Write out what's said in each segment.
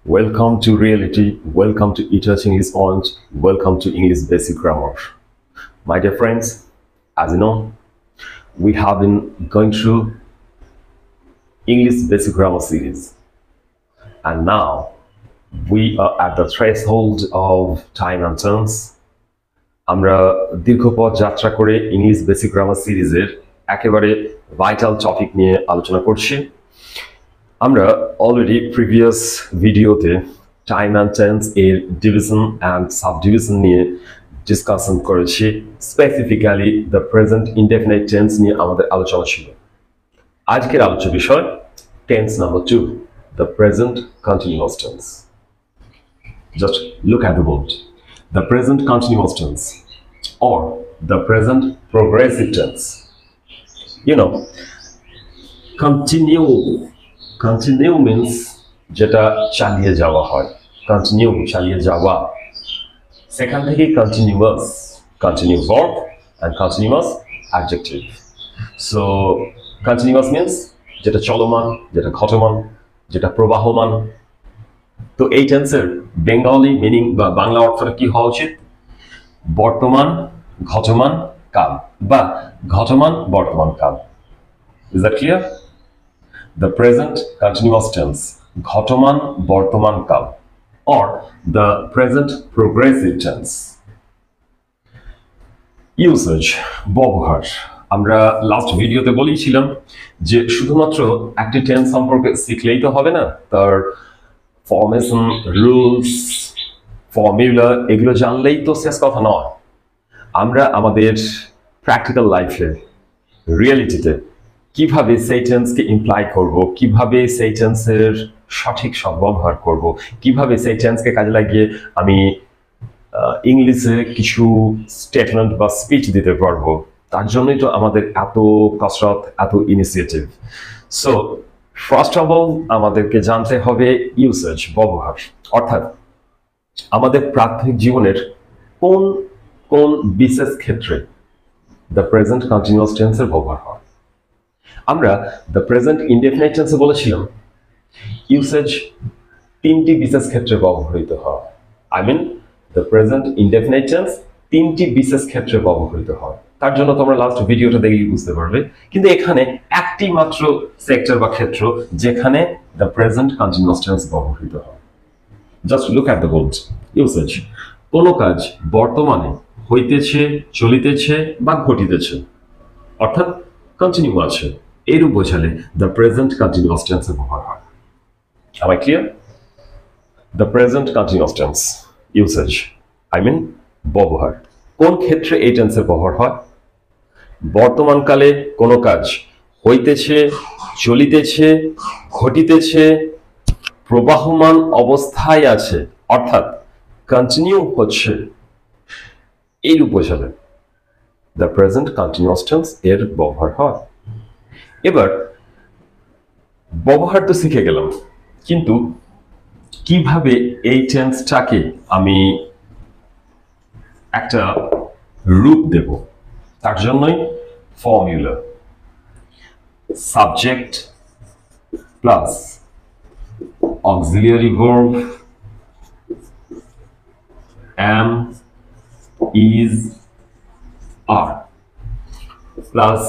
Welcome to reality. Welcome to eTouch English Point. Welcome to English Basic Grammar. My dear friends, as you know, we have been going through English Basic Grammar series. And now we are at the threshold of time and turns. আমরা দীর্ঘ পথ যাত্রা করে English basic grammar সিরিজের একেবারে vital topic নিয়ে আলোচনা করছি। আমরা অলরেডি প্রিভিয়াস ভিডিওতে টাইম অ্যান্ড টেন্স এর ডিভিশন অ্যান্ড সাবডিভিশন নিয়ে ডিসকাশন করেছি। Specifically the present indefinite tense নিয়ে আমাদের আলোচনা ছিল। আজকের আলোচ্য বিষয় tense number 2, the present continuous tense. Just look at the word. The present continuous tense or the present progressive tense. You know, continue means যেটা চালিয়ে যাওয়া হয়, continue চালিয়ে যাওয়া, সেখান থেকে continue verb and continuous adjective. So continuous means যেটা চলমান, যেটা ঘটমান, যেটা প্রবাহমান। তো এই টেন্সের বেঙ্গলি মিনিং বা বাংলা অর্থটা কি হওয়া উচিত? বর্তমান ঘটমান কাল বা ঘটমান বর্তমান কাল। Is that clear? The present continuous tense, ঘটমান বর্তমান কাল, or the present progressive tense. Usage, ব্যবহার। আমরা লাস্ট ভিডিওতে বলেছিলাম যে শুধুমাত্র একটি টেন্স সম্পর্কে শিখলেই তো হবে না, তার ফর্মেশন, রুলস, ফর্মুলা এগুলো জানলেই তো শেষ কথা নয়। আমরা আমাদের প্র্যাকটিক্যাল লাইফে, রিয়েলিটিতে কিভাবে সেই টেন্সকে ইমপ্লাই করব, কিভাবে সেই টেন্সের সঠিক সদ্ব্যবহার করব, কিভাবে সেই টেন্সকে কাজে লাগিয়ে আমি ইংলিশে কিছু স্টেটমেন্ট বা স্পিচ দিতে পারবো, তার জন্যই তো আমাদের এত কসরত, এত initiative. So first of all আমাদেরকে জানতে হবে ইউসেজ, ব্যবহার, অর্থাৎ আমাদের প্রাথমিক জীবনের কোন কোন বিশেষ ক্ষেত্রে দ্য প্রেজেন্ট কন্টিনিউয়াস টেন্সের ব্যবহার হয়। আমরা দ্য প্রেজেন্ট ইনডেফিনাইট টেন্সে বলেছিলাম ইউসেজ তিনটি বিশেষ ক্ষেত্রে ব্যবহৃত হয়। I mean the present indefinite tense তিনটি বিশেষ ক্ষেত্রে ব্যবহৃত হয়। তার জন্য তোমরা লাস্ট ভিডিওটা দেখলেই বুঝতে পারবে। কিন্তু এখানে একটি মাত্র সেক্টর বা ক্ষেত্র যেখানে দ্য প্রেজেন্ট কন্টিনিউয়াস টেন্স ব্যবহৃত হয়। Just look at the words. Usage, কোনো কাজ বর্তমানে হইতেছে, চলিতেছে বা ঘটিতেছে, অর্থাৎ কন্টিনিউ আছে, এরূপ বোঝালে দ্য প্রেজেন্ট কন্টিনিউয়াস টেন্সের ব্যবহার হয়। Am I clear? The present continuous tense, usage, I mean ব্যবহার। কোন ক্ষেত্রে এই টেন্সের ব্যবহার হয়? বর্তমানকালে কোনো কাজ হইতেছে, চলিতেছে, ঘটিতেছে, প্রবাহমান অবস্থায় আছে, অর্থাৎ কন্টিনিউ হচ্ছে, এইরূপ বোঝালে দ্য প্রেজেন্ট কন্টিনিউয়াস টেন্স এর ব্যবহার হয়। এবার ব্যবহার তো শিখে গেলাম, কিন্তু কিভাবে এই টেন্সটাকে আমি একটা রূপ দেব, তার জন্যই formula subject plus auxiliary verb am, is, are plus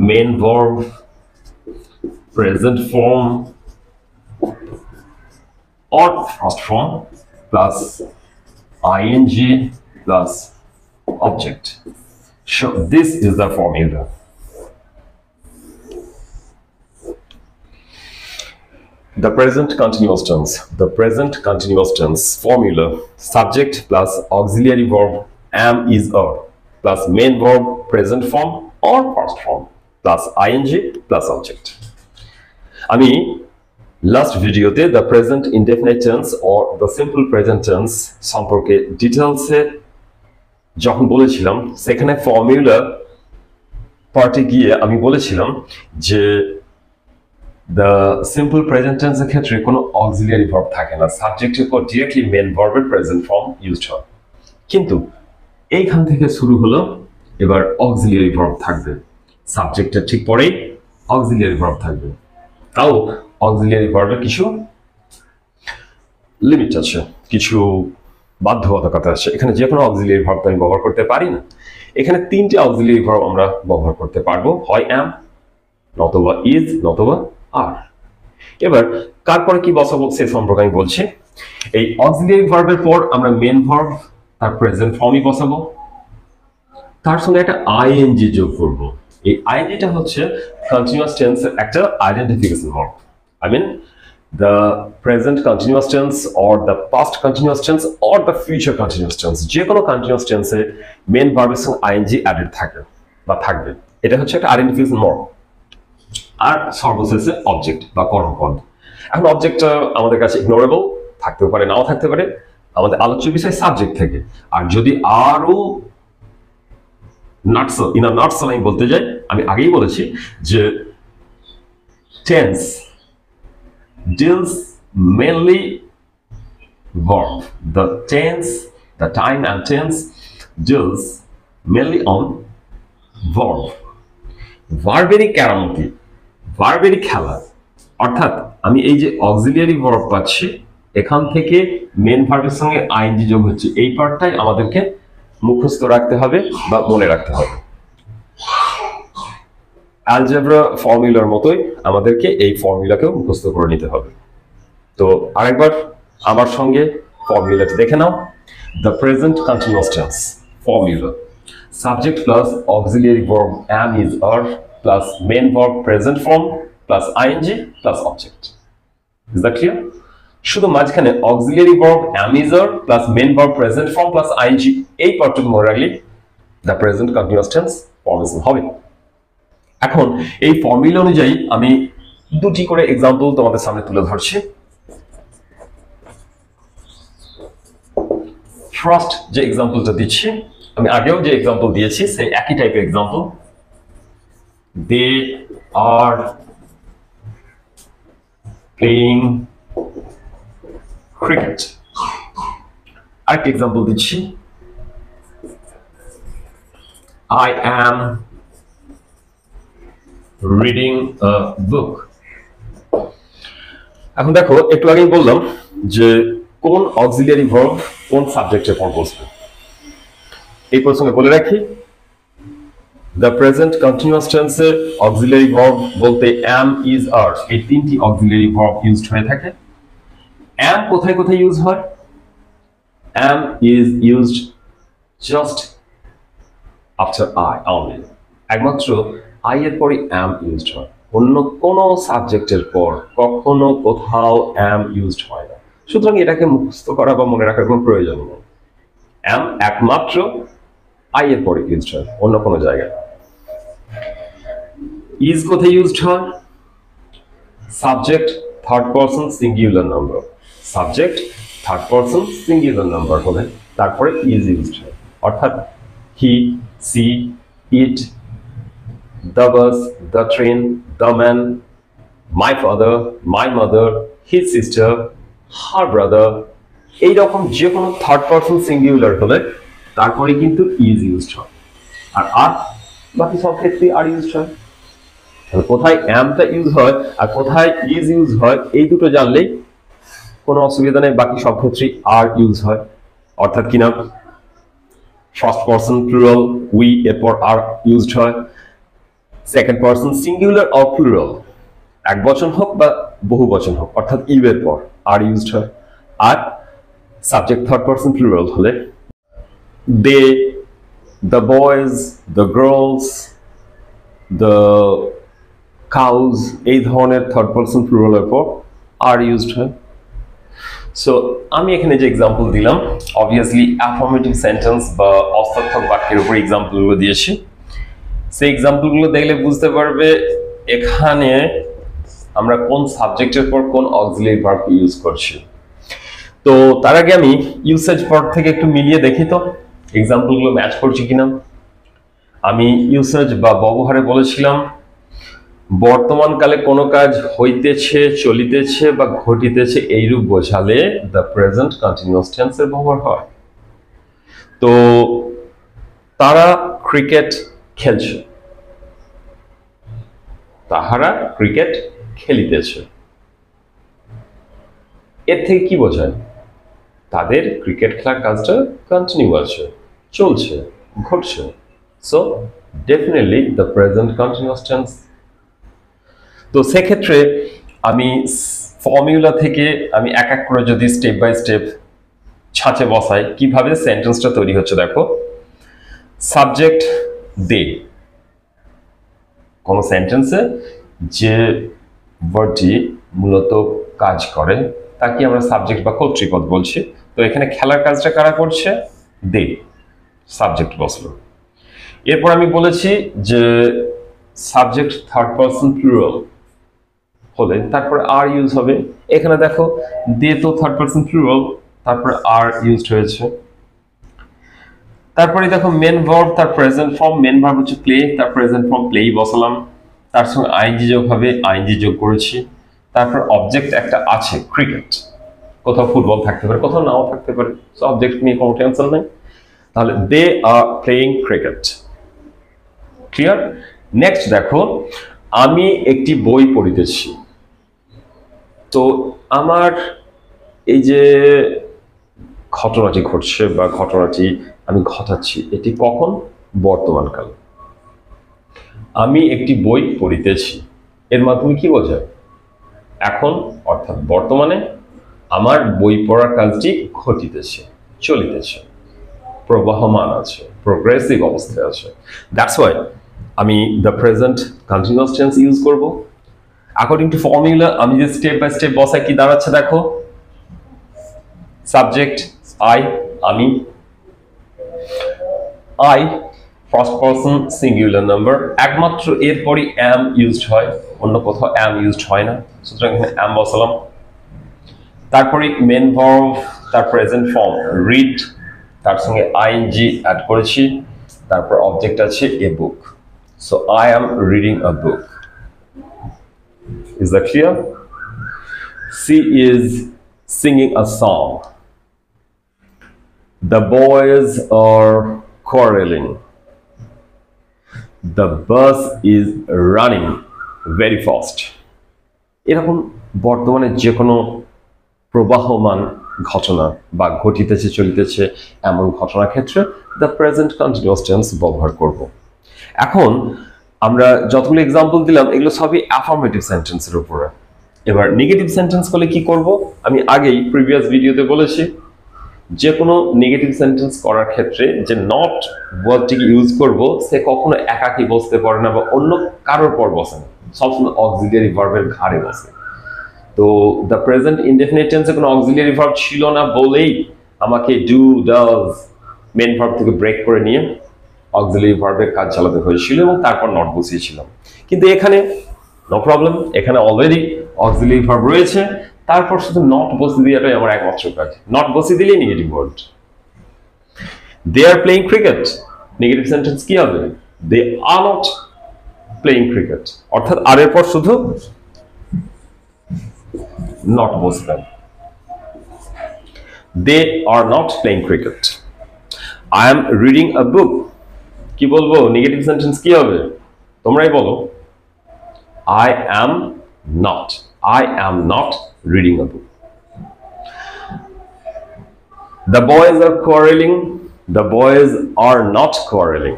main verb present form or first form plus ing plus object. So this is the formula. The present continuous tense. The present continuous tense formula: subject plus auxiliary verb am, is, are plus main verb present form or past form plus ing plus object. আমি last ভিডিওতে the present indefinite tense or the simple present tense সম্পর্কে ডিটেলসে যখন বলেছিলাম, সেখানে formula পার্টে গিয়ে আমি বলেছিলাম যে দ্য সিম্পল প্রেজেন্ট টেন্সের ক্ষেত্রে কোনো অক্সিলিয়ারি ভার্ব থাকে না, সাবজেক্টের পর ডিরেক্টলি মেন ভার্বের প্রেজেন্ট ফর্ম ইউজড হয়। কিন্তু এইখান থেকে শুরু হলো, এবার অক্সিলিয়ারি ভার্ব থাকবে, সাবজেক্টের ঠিক পরেই অক্সিলিয়ারি ভার্ব থাকবে, তাও অক্সিলিয়ারি ভার্বের কিছু লিমিট আছে, কিছু বাধ্যবাধকতা আছে। এখানে যে কোনো অক্সিলিয়ারি ভার্ব আমি ব্যবহার করতে পারি না। এখানে তিনটি অক্সিলিয়ারি ভার্ব আমরা ব্যবহার করতে পারবো, হয় am, নতবা is, নতবা are। এবার তারপরে কি বসাবো সে সম্পর্কে আমি বলছি। এই অক্সিলিয়ারি ভার্বের পর আমরা মেন ভার্ব তার প্রেজেন্ট ফর্মই বসাবো, তার সঙ্গে একটা আইএনজি যোগ করব। এই আইএনজিটা হচ্ছে কন্টিনিউয়াস টেন্সের একটা identification verb. I mean the present continuous tense or the past continuous tense or the future continuous tense, যে কোনো continuous tense এ মেন ভার্বের সঙ্গে আইএনজি অ্যাডেড থাকে বা থাকবে, এটা হচ্ছে একটা আইডেন্টিফিকেশন ভার্ব। আর সর্বশেষে অবজেক্ট বা কর্মপদ। এখন অবজেক্টটা আমাদের কাছে ইগনোরেবল থাকতেও পারে, নাও থাকতে পারে, আমাদের আলোচ্য বিষয় সাবজেক্ট থেকে। আর যদি আরো নাটসল ইন আ নাটসল আমি বলতে যাই, আমি আগেই বলেছি যে tense deals mainly verb. The tense, the time and tense deals mainly on verb. ভার্বেরই কেরামতি, ভার্বেরই খেলা। অর্থাৎ আমি এই যে অক্সিলিয়ারি ভার্ব পাচ্ছি, এখান থেকে মেন ভার্বের সঙ্গে আইএনজি যোগ হচ্ছে, এই পার্টটাই আমাদেরকে মুখস্থ রাখতে হবে বা মনে রাখতে হবে। অ্যালজেব্রা ফর্মুলার মতোই আমাদেরকে এই ফর্মুলাকেও মুখস্থ করে নিতে হবে। তো আরেকবার আমার সঙ্গে ফর্মুলাটি দেখে নাও। The present continuous tense formula: subject plus auxiliary verb am, is, are plus main verb present form plus ING plus object. Is that clear? শুধু মাঝখানে auxiliary verb am, is, are plus main verb present form plus ING, এই পার্টটুকু মনে রাখলে the present continuous tense formation হবে। এখন এই formula অনুযায়ী আমি দুটি করে এক্সাম্পল তোমাদের সামনে তুলে ধরছি। ফার্স্ট যে এক্সাম্পলটা দিচ্ছি, আমি আগেও যে এক্সাম্পল দিয়েছি সেই একই টাইপের example. They are playing cricket. আরেকটা এক্সাম্পল দিচ্ছি, I am reading a book. এখন দেখো, একটু আগেই বললাম যে কোন অক্সিলিয়ারি ভার্ব কোন সাবজেক্টের পর বসবে। এই প্রসঙ্গে বলে রাখি, দ্য প্রেজেন্ট কন্টিনিউয়াস টেন্সে অক্সিলিয়ারি ভার্ব বলতে am, is, are এই তিনটি অক্সিলিয়ারি ভার্ব ইউজড হয়ে থাকে। am কোথায় কোথায় ইউজ হয়? am is used just after I only, একমাত্র I এর পরে am ইউজড হয়, অন্য কোন সাবজেক্টের পর কখনো কোথাও am ইউজড হয় না। সুতরাং এটাকে মুখস্থ করা বা মনে রাখার কোনো প্রয়োজন নেই। am একমাত্র I এর পরে ইউজড হয়, অন্য কোনো জায়গায়। is কোথায় ইউজড হয়? Subject third person singular number, subject third person singular number হলে তারপরে is ইউজড হয়। অর্থাৎ he, she, it, the bus, the train, the man, my father, my mother, his sister, her brother, এইরকম যে কোনো third person singular হলে তারপরে কিন্তু is ইউজড হয়। আর বাকি সব ক্ষেত্রে আর ইউজড হয়। কোথায় আমটা ইউজ হয় আর কোথায় is ইউজ হয় এই দুটো জানলেই কোনো অসুবিধা নেই, বাকি সব ক্ষেত্রে আর ইউজ হয়। অর্থাৎ কিনা ফার্স্ট পারসন প্লুরাল উই এরপর আর ইউজড হয়, second person singular or plural এক বচন হোক বা বহু বচন হোক অর্থাৎ ইউ এর পর আর ইউজড হয়। আর সাবজেক্ট থার্ড পারসন প্লুরাল হলে they, the boys, the girls, the cows এই ধরনের থার্ড পারসন প্লুরালের পর আর ইউজড হয়। সো আমি এখানে যে এক্সাম্পল দিলাম অবভিয়াসলি অ্যাফার্মেটিভ সেন্টেন্স বা অর্থোত্তর বাক্যের উপর এক্সাম্পলগুলো দিয়েছি। সেই এক্সাম্পলগুলো দেখলে বুঝতে পারবে এখানে আমরা কোন সাবজেক্টের পর কোন অক্সিলিয়ারি ভার্ব ইউজ করছি। তো তার আগে আমি ইউসেজ পার্ট থেকে একটু মিলিয়ে দেখি তো এক্সাম্পলগুলো ম্যাচ করছি কিনা। আমি ইউসেজ বা ব্যবহারে বলেছিলাম বর্তমানকালে কোনো কাজ হইতেছে, চলিতেছে বা ঘটিতেছে এইরূপ বোঝালে দ্য প্রেজেন্ট কন্টিনিউয়াস টেন্সের ব্যবহার হয়। তো তারা ক্রিকেট খেলছে, তাহারা ক্রিকেট খেলিতেছে, এর থেকে কি বোঝায়? তাদের ক্রিকেট খেলার কাজটা কন্টিনিউ আছে, চলছে, ঘটছে। So definitely the present continuous tense. তো সেক্ষেত্রে আমি ফর্মুলা থেকে আমি এক এক করে যদি স্টেপ বাই স্টেপ ছাঁচে বসাই কিভাবে সেন্টেন্সটা তৈরি হচ্ছে দেখো। সাবজেক্ট দে, কোন সেন্টেন্সে যে ভার্বটি মূলত কাজ করে তাকে আমরা সাবজেক্ট বা কর্তৃপদ বলছি। তো এখানে খেলার কাজটা কারা করছে? দে, সাবজেক্ট বসলো। এরপর আমি বলেছি যে সাবজেক্ট থার্ড পারসন প্লুরাল হলে তারপরে আর ইউজ হবে। এখানে দেখো দে তো থার্ড পারসন প্লুরাল, তারপরে আর ইউজড হয়েছে। তারপরে দেখো মেন ভার্ব তার প্রেজেন্ট ফর্ম, মেন ভার্ব হচ্ছে প্লে, তার প্রেজেন্ট ফর্ম প্লেই বসালাম, তার সঙ্গে আইএনজি যোগ হবে, আইএনজি যোগ করেছি। তারপর অবজেক্ট একটা আছে ক্রিকেট, কোথাও ফুটবল থাকতে পারে, কোথাও নাও থাকতে পারে, সো অবজেক্ট নিয়ে কোনো টেনশন নেই। তাহলে they are playing cricket. Clear? Next দেখো আমি একটি বই পড়িতেছি। তো আমার এই যে ঘটনাটি ঘটছে বা ঘটনাটি আমি ঘটাচ্ছি এটি কখন? বর্তমানকাল। আমি একটি বই পড়িতেছি এর মাধ্যমে কি বোঝায়? এখন অর্থাৎ বর্তমানে আমার বই পড়ার কাজটি ঘটিতেছে, চলিতেছে, প্রবাহমান আছে, প্রোগ্রেসিভ অবস্থায় আছে। দ্যাটস ওয়াই আমি the present continuous tense use করব। অ্যাকর্ডিং টু ফর্মুলা আমি যে স্টেপ বাই স্টেপ বসাই কি দাঁড়াচ্ছে দেখো। সাবজেক্ট আই, আমি, I first person singular number, একমাত্র এরপরই অ্যাম ইউজড হয়, অন্য কোথাও অ্যাম ইউজড হয় না, সুতরাং এখানে অ্যাম বসালাম। তারপরে মেন ভার্ব তার প্রেজেন্ট ফর্ম রিড, তার সঙ্গে আইএনজি অ্যাড করেছি, তারপর অবজেক্ট আছে a book. So I am reading a book. Is that clear? She is singing a song. The boys are quarreling. The bus is running very fast. এরকম বর্তমানে যে কোনো প্রবাহমান ঘটনা বা ঘটিতেছে, চলিতেছে এমন ঘটনার ক্ষেত্রে দ্য প্রেজেন্ট কন্টিনিউয়াস টেন্স ব্যবহার করব। এখন আমরা যতগুলো এক্সাম্পল দিলাম এগুলো সবই অ্যাফার্মেটিভ সেন্টেন্সের উপরে। এবার নেগেটিভ সেন্টেন্স করলে কি করব? আমি আগেই প্রিভিয়াস ভিডিওতে বলেছি যে কোনো নেগেটিভ সেন্টেন্স করার ক্ষেত্রে যে নট ওয়ার্ডটিকে ইউজ করব সে কখনো একাকী বসতে পারে না বা অন্য কারোর পর বসে না, সবসময় অক্সিলিয়ারি ভার্বের ঘাড়ে বসে। তো দ্য প্রেজেন্ট ইনডেফিনিট টেন্সে কোনো অক্সিলিয়ারি ভার্ব ছিল না বলেই আমাকে ডু, ডাজ, মেন ভার্ব থেকে ব্রেক করে নিয়ে অক্সিলিয়ারি ভার্বের কাজ চালাতে হয়েছিল এবং তারপর নট বসিয়েছিলাম। কিন্তু এখানে নো প্রবলেম, এখানে অলরেডি অক্সিলিয়ারি ভার্ব রয়েছে, তারপর শুধু নট বসিয়ে দেওয়াটাই আমার একমাত্র কাজ। নট বসিয়ে দিলেই negative word. They are playing cricket, negative sentence কি হবে? They are not playing cricket, অর্থাৎ আর এর পর শুধু নট বসবেন। They are not playing cricket. I am reading a book, কি বলবো? নেগেটিভ সেন্টেন্স কি হবে? তোমরাই বলো। I am not reading a book. The boys are quarreling. The boys are not quarreling.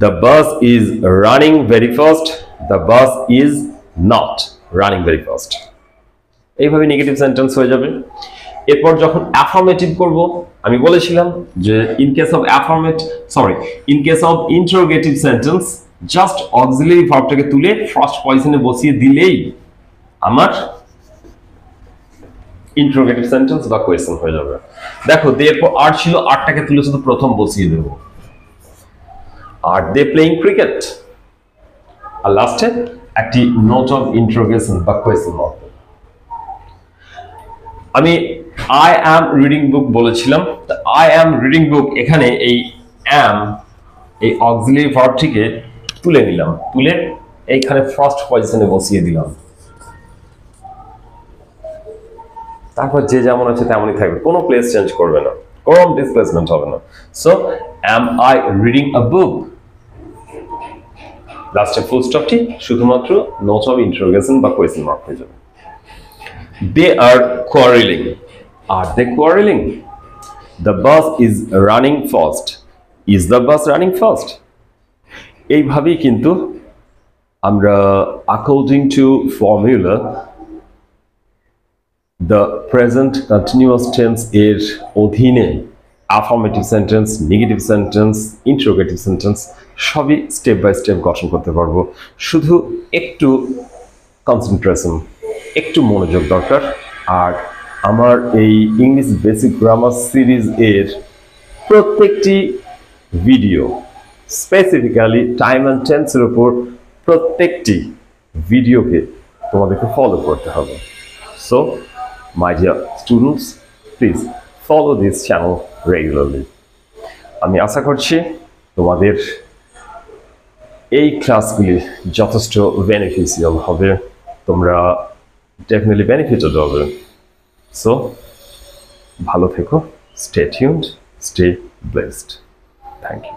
The bus is running very fast. The bus is not running very fast. এইভাবে negative sentence হয়ে যাবে। এরপর যখন affirmative করব আমি বলেছিলাম যে in case of interrogative sentence just auxiliary verb তুলে ফার্স্ট পজিশনে বসিয়ে দিলেই আমার ইন্টারোগেটিভ সেন্টেন্স বা কোয়েশ্চেন হয়ে যাবে। দেখো দে এরপর আর ছিল, আরটাকে তুলে শুধু প্রথম বসিয়ে দেব। আর দে প্লেইং ক্রিকেট, আর লাস্টে একটি নোট অফ ইন্টারোগেশন বা কোয়েশ্চেন মার্ক। আমি আই অ্যাম রিডিং বুক বলেছিলাম, আই অ্যাম রিডিং বুক এখানে এই অ্যাম এই অক্সিলিয়ারি ভার্বটিকে তুলে নিলাম, তুলে এইখানে ফার্স্ট পজিশনে বসিয়ে দিলাম। তারপর যে যেমন আছে তেমনই থাকবে, কোনো প্লেস চেঞ্জ করবে না, কোনো ডিসপ্লেসমেন্ট হবে না। So am I reading a book, লাস্টে ফুল স্টপটি শুধুমাত্র নোট অফ ইন্টারোগেশন বা কোয়েশ্চেন মার্ক হয়ে যাবে। They are quarreling, Are they quarreling? The bus is running fast. Is the bus running fast? এইভাবেই কিন্তু আমরা according to formula the present continuous tense এর অধীনে affirmative sentence, negative sentence, interrogative sentence সবই step by step গঠন করতে পারবো। শুধু একটু কনসেন্ট্রেশন, একটু মনোযোগ দরকার। আর আমার এই ইংলিশ বেসিক গ্রামার সিরিজ এর প্রত্যেকটি ভিডিও, স্পেসিফিক্যালি টাইম অ্যান্ড টেন্সের উপর প্রত্যেকটি ভিডিওকে তোমাদেরকে ফলো করতে হবে। So my dear students, please follow this channel regularly. আমি আশা করছি তোমাদের এই ক্লাসগুলি যথেষ্ট বেনিফিশিয়াল হবে, তোমরা ডেফিনেটলি বেনিফিটেড হবে। সো ভালো থেকো, stay tuned, stay blessed. Thank you.